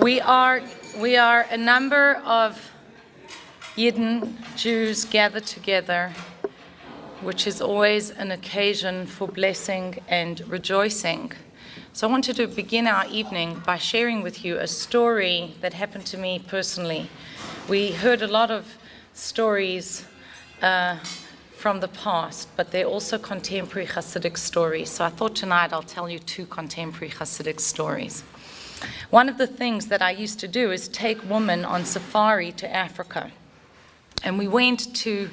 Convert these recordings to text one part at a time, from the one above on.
We are a number of Yidden Jews gathered together, which is always an occasion for blessing and rejoicing. So I wanted to begin our evening by sharing with you a story that happened to me personally. We heard a lot of stories from the past, but they're also contemporary Hasidic stories. So I thought tonight I'll tell you two contemporary Hasidic stories. One of the things that I used to do is take women on safari to Africa. And we went to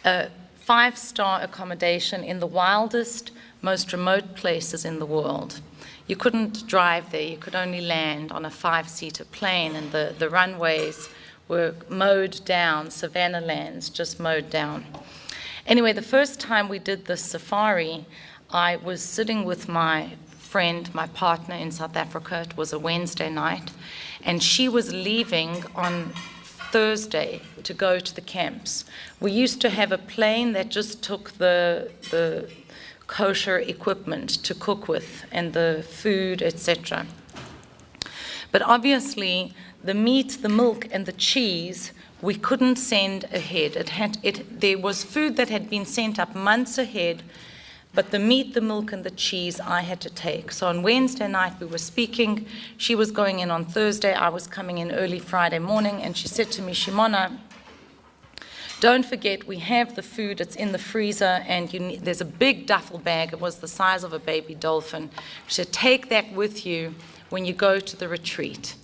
a 5-star accommodation in the wildest, most remote places in the world. You couldn't drive there, you could only land on a 5-seater plane, and the runways were mowed down, savanna lands just mowed down. Anyway, the first time we did this safari, I was sitting with my friend, my partner in South Africa. It was a Wednesday night, and she was leaving on Thursday to go to the camps. We used to have a plane that just took the kosher equipment to cook with and the food, etc. But obviously, the meat, the milk, and the cheese we couldn't send ahead. There was food that had been sent up months ahead, but the meat, the milk, and the cheese I had to take. So on Wednesday night we were speaking. She was going in on Thursday. I was coming in early Friday morning, and she said to me, "Shimona, don't forget we have the food. It's in the freezer, and there's a big duffel bag. It was the size of a baby dolphin. She said, take that with you when you go to the retreat."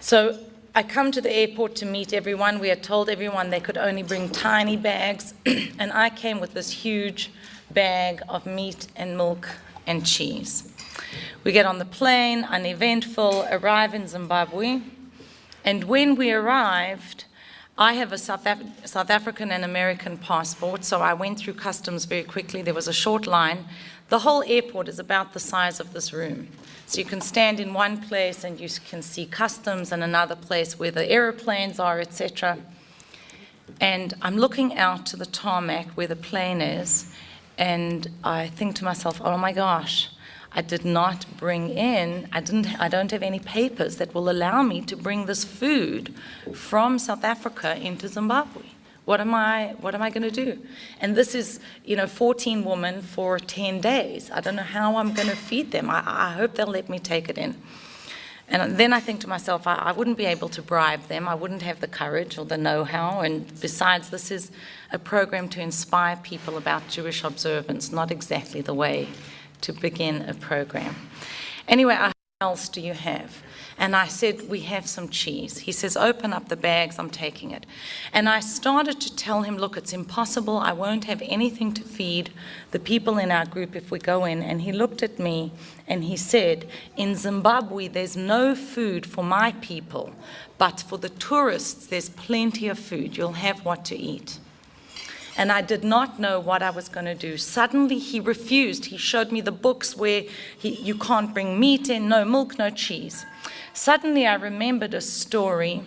So I come to the airport to meet everyone. We had told everyone they could only bring tiny bags, and I came with this huge bag of meat and milk and cheese. We get on the plane, uneventful, arrive in Zimbabwe, and when we arrived, I have a South African and American passport, so I went through customs very quickly. There was a short line. The whole airport is about the size of this room. So you can stand in one place and you can see customs, and another place where the aeroplanes are, etc. And I'm looking out to the tarmac where the plane is, and I think to myself, oh my gosh, I did not bring in, I don't have any papers that will allow me to bring this food from South Africa into Zimbabwe. What am I going to do? And this is, 14 women for 10 days. I don't know how I'm going to feed them. I hope they'll let me take it in. And then I think to myself, I wouldn't be able to bribe them. I wouldn't have the courage or the know-how. And besides, this is a program to inspire people about Jewish observance, not exactly the way to begin a program. Anyway, what else do you have? And I said, we have some cheese. He says, open up the bags, I'm taking it. And I started to tell him, look, it's impossible. I won't have anything to feed the people in our group if we go in. And he looked at me and he said, in Zimbabwe, there's no food for my people, but for the tourists, there's plenty of food. You'll have what to eat. And I did not know what I was going to do. Suddenly he refused. He showed me the books where you can't bring meat in, no milk, no cheese. Suddenly I remembered a story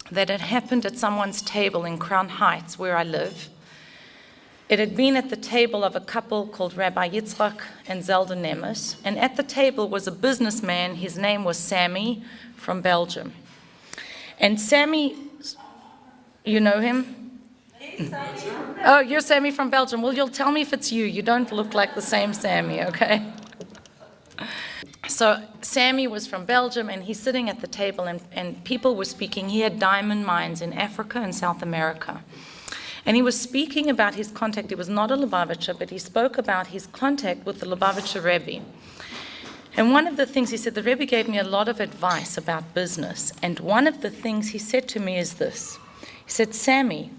that had happened at someone's table in Crown Heights, where I live. It had been at the table of a couple called Rabbi Yitzchak and Zelda Nemes, and at the table was a businessman. His name was Sammy from Belgium. And Sammy, you know him? Oh, you're Sammy from Belgium. Well, you'll tell me if it's you. You don't look like the same Sammy, okay? So Sammy was from Belgium, and he's sitting at the table, and people were speaking. He had diamond mines in Africa and South America. And he was speaking about his contact. It was not a Lubavitcher, but he spoke about his contact with the Lubavitcher Rebbe. And one of the things he said, the Rebbe gave me a lot of advice about business. And one of the things he said to me is this. He said, Sammy,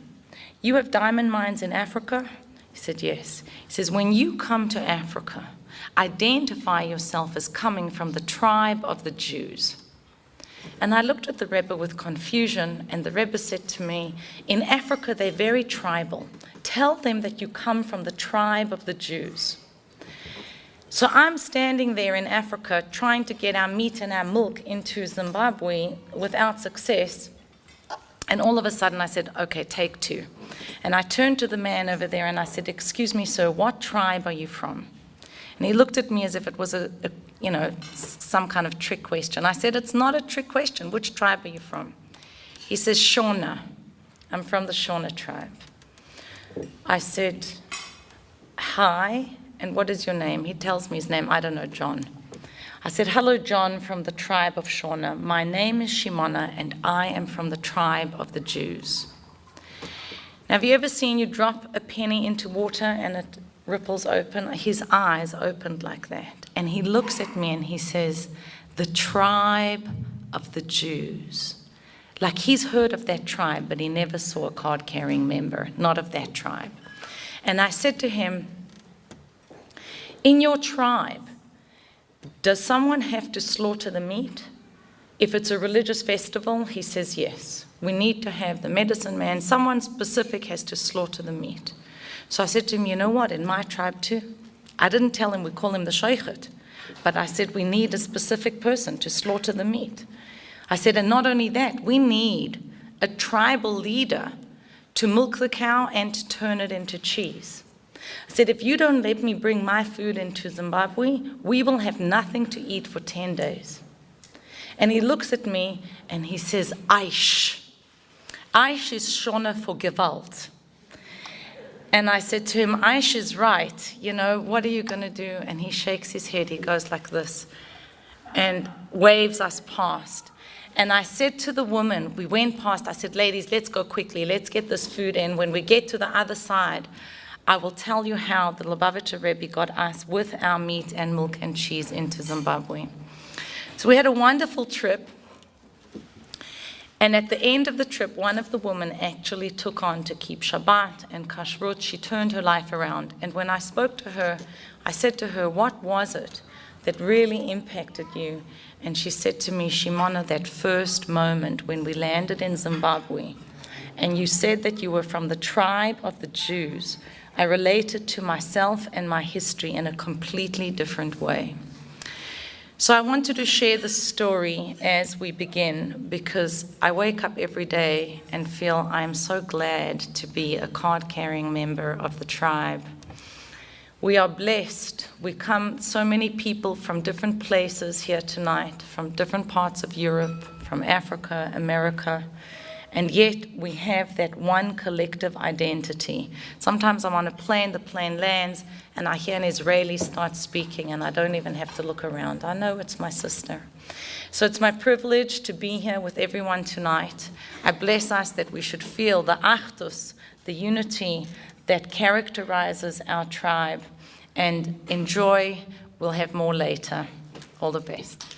you have diamond mines in Africa? He said, yes. He says, when you come to Africa, identify yourself as coming from the tribe of the Jews. And I looked at the Rebbe with confusion, and the Rebbe said to me, in Africa they're very tribal. Tell them that you come from the tribe of the Jews. So I'm standing there in Africa trying to get our meat and our milk into Zimbabwe without success. And all of a sudden I said, okay, take two. And I turned to the man over there and I said, excuse me, sir, what tribe are you from? And he looked at me as if it was some kind of trick question. I said, it's not a trick question. Which tribe are you from? He says, Shona. I'm from the Shona tribe. I said, hi, and what is your name? He tells me his name. I don't know, John. I said, hello, John, from the tribe of Shona. My name is Shimona, and I am from the tribe of the Jews. Now, have you ever seen you drop a penny into water and it ripples open? His eyes opened like that. And he looks at me and he says, the tribe of the Jews. Like he's heard of that tribe, but he never saw a card-carrying member, not of that tribe. And I said to him, in your tribe, does someone have to slaughter the meat? If it's a religious festival, he says yes. We need to have the medicine man. Someone specific has to slaughter the meat. So I said to him, you know what, in my tribe too. I didn't tell him we call him the sheikhet, but I said we need a specific person to slaughter the meat. I said, and not only that, we need a tribal leader to milk the cow and to turn it into cheese. I said, if you don't let me bring my food into Zimbabwe, we will have nothing to eat for 10 days. And he looks at me and he says, Aish. Aish is Shona for Gewalt. And I said to him, Aish is right. You know, what are you going to do? And he shakes his head. He goes like this and waves us past. And I said to the woman, we went past, I said, ladies, let's go quickly. Let's get this food in. When we get to the other side, I will tell you how the Lubavitcher Rebbe got us with our meat and milk and cheese into Zimbabwe. So we had a wonderful trip. And at the end of the trip, one of the women actually took on to keep Shabbat and Kashrut. She turned her life around. And when I spoke to her, I said to her, what was it that really impacted you? And she said to me, Shimona, that first moment when we landed in Zimbabwe, and you said that you were from the tribe of the Jews, I related to myself and my history in a completely different way. So I wanted to share this story as we begin because I wake up every day and feel I am so glad to be a card-carrying member of the tribe. We are blessed. We come, so many people from different places here tonight, from different parts of Europe, from Africa, America, and yet we have that one collective identity. Sometimes I'm on a plane, the plane lands, and I hear an Israeli start speaking, and I don't even have to look around. I know it's my sister. So it's my privilege to be here with everyone tonight. I bless us that we should feel the achdus, the unity that characterizes our tribe, and enjoy. We'll have more later. All the best.